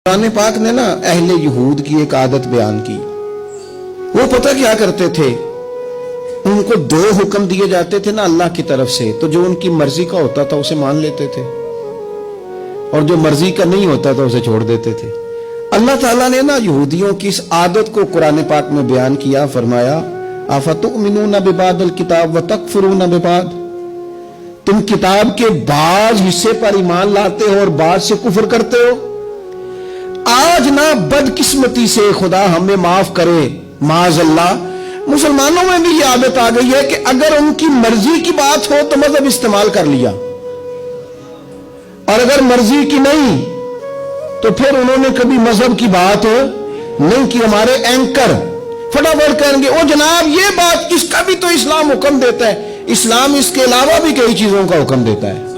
कुरान पाक ने ना अहले यहूद की एक आदत बयान की। वो पता क्या करते थे, उनको दो हुक्म दिए जाते थे ना अल्लाह की तरफ से, तो जो उनकी मर्जी का होता था उसे मान लेते थे और जो मर्जी का नहीं होता था उसे छोड़ देते थे। अल्लाह ताला ने ना यहूदियों की इस आदत को कुरान पाक में बयान किया, फरमाया अफतुमिनूना बिबादिल किताब व तकफुरूना बिबाद, तुम किताब के बाज हिस्से पर ईमान लाते हो और बाज से कुफर करते हो। आज ना बदकिस्मती से खुदा हमें माफ करे, माज़अल्लाह, मुसलमानों में भी ये आदत आ गई है कि अगर उनकी मर्जी की बात हो तो मजहब इस्तेमाल कर लिया, और अगर मर्जी की नहीं तो फिर उन्होंने कभी मजहब की बात नहीं की। हमारे एंकर फटाफट कहेंगे ओ जनाब ये बात, इसका भी तो इस्लाम हुक्म देता है। इस्लाम इसके अलावा भी कई चीजों का हुक्म देता है,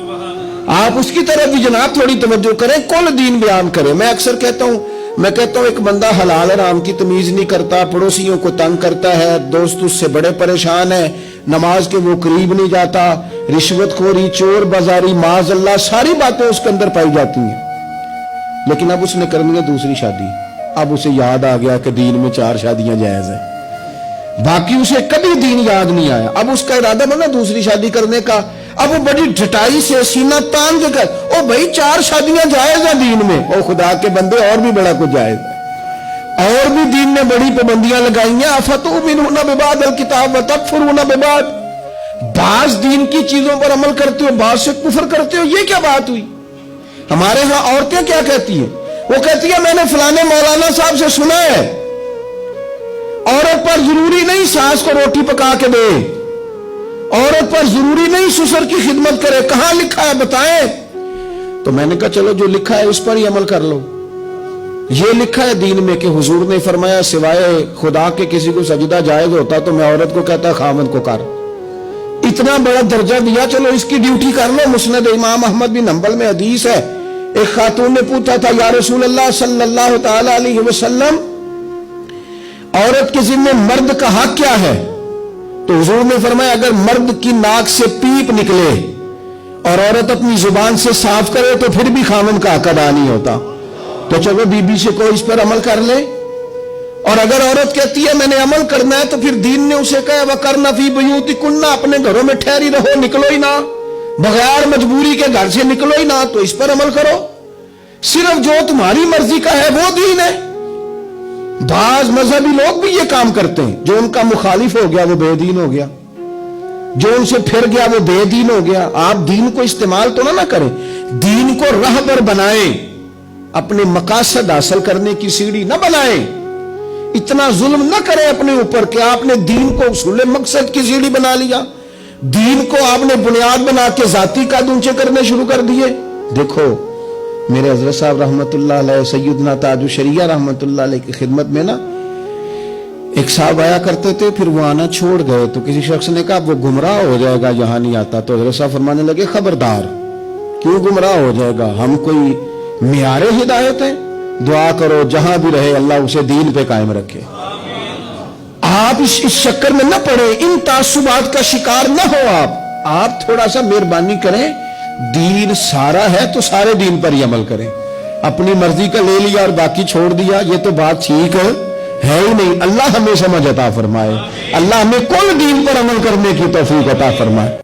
आप उसकी तरफ भी जनाब थोड़ी तवज्जो करें, कुल दीन बयान करें। मैं अक्सर कहता हूं एक बंदा हलाल हराम की तमीज नहीं करता, पड़ोसियों को तंग करता है, दोस्त उससे बड़े परेशान है, नमाज के वो करीब नहीं जाता, रिश्वतखोरी, चोर बाजारी, माज़अल्लाह सारी बातें उसके अंदर पाई जाती हैं। लेकिन अब उसने करनी है दूसरी शादी। अब उसे याद आ गया कि दीन में 4 शादियां जायज है, बाकी उसे कभी दीन याद नहीं आया। अब उसका इरादा बना दूसरी शादी करने का। अब वो बड़ी ढटाई से सीना तान के कर, ओ भाई 4 शादियां जायज है दीन में। ओ खुदा के बंदे, और भी बड़ा कुछ जायज है, और भी दीन ने बड़ी पाबंदियां लगाई हैं। अफतुमिनूना बिबादिल किताब व तकफुरूना बिबाद, बाज दीन की चीजों पर अमल करते हो, बाज से कुफर करते हो, ये क्या बात हुई। हमारे यहां औरतें क्या कहती है, वो कहती है मैंने फलाने मौलाना साहब से सुना है औरत पर जरूरी नहीं सास को रोटी पका के दे, औरत पर जरूरी नहीं ससुर की खिदमत करे, कहां लिखा है बताएं। तो मैंने कहा चलो जो लिखा है उस पर ही अमल कर लो। ये लिखा है दीन में कि हुजूर ने फरमाया सिवाय खुदा के किसी को सजदा जायज होता तो मैं औरत को कहता खामद को कर। इतना बड़ा दर्जा दिया, चलो इसकी ड्यूटी कर लो। मुस्नद इमाम अहमद बिन हंबल में हदीस है, एक खातून ने पूछा था या रसूल अल्लाह सल्लल्लाहु तआला अलैहि वसल्लम, औरत के जिम्मे मर्द का हक क्या है। तो हुजूर ने फरमाया अगर मर्द की नाक से पीप निकले और औरत अपनी जुबान से साफ करे तो फिर भी खामन का हक अदा नहीं होता। तो चलो बीबी से कोई इस पर अमल कर ले। और अगर औरत कहती है मैंने अमल करना है तो फिर दीन ने उसे कहा वकरना फी बुयूतिकुन्ना, अपने घरों में ठहरी रहो, निकलो ही ना, बगैर मजबूरी के घर से निकलो ही ना, तो इस पर अमल करो। सिर्फ जो तुम्हारी मर्जी का है वो दीन है। बाज मजहबी लोग भी ये काम करते हैं, जो उनका मुखालिफ हो गया वो बेदीन हो गया, जो उनसे फिर गया वो बेदीन हो गया। आप दीन को इस्तेमाल तो ना करें, दीन को रहबर बनाएं, अपने मकासद हासिल करने की सीढ़ी ना बनाएं। इतना जुल्म ना करें अपने ऊपर कि आपने दीन को उसूल मकसद की सीढ़ी बना लिया, दीन को आपने बुनियाद बना के जाती कद ऊंचे करने शुरू कर दिए। देखो मेरे हजरत साहब रहमतुल्लाह अलैह, सैयदना ताजुल शरिया रहमतुल्लाह अलैह की खिदमत में ना एक साहब आया करते थे, फिर वो आना छोड़ गए। तो किसी शख्स ने कहा वो गुमराह हो जाएगा यहाँ नहीं आता। तो हजरत साहब फरमाने लगे खबरदार, क्यों गुमराह हो जाएगा, हम कोई मियारे हिदायत है, दुआ करो जहां भी रहे अल्लाह उसे दीन पे कायम रखे। आप इस चक्कर में न पड़े, इन तासुबात का शिकार न हो। आप थोड़ा सा मेहरबानी करें, दीन सारा है तो सारे दीन पर ही अमल करें। अपनी मर्जी का ले लिया और बाकी छोड़ दिया, ये तो बात ठीक है ही नहीं। अल्लाह हमें समझ अता फरमाए, अल्लाह हमें कुल दीन पर अमल करने की तौफीक अता फरमाए।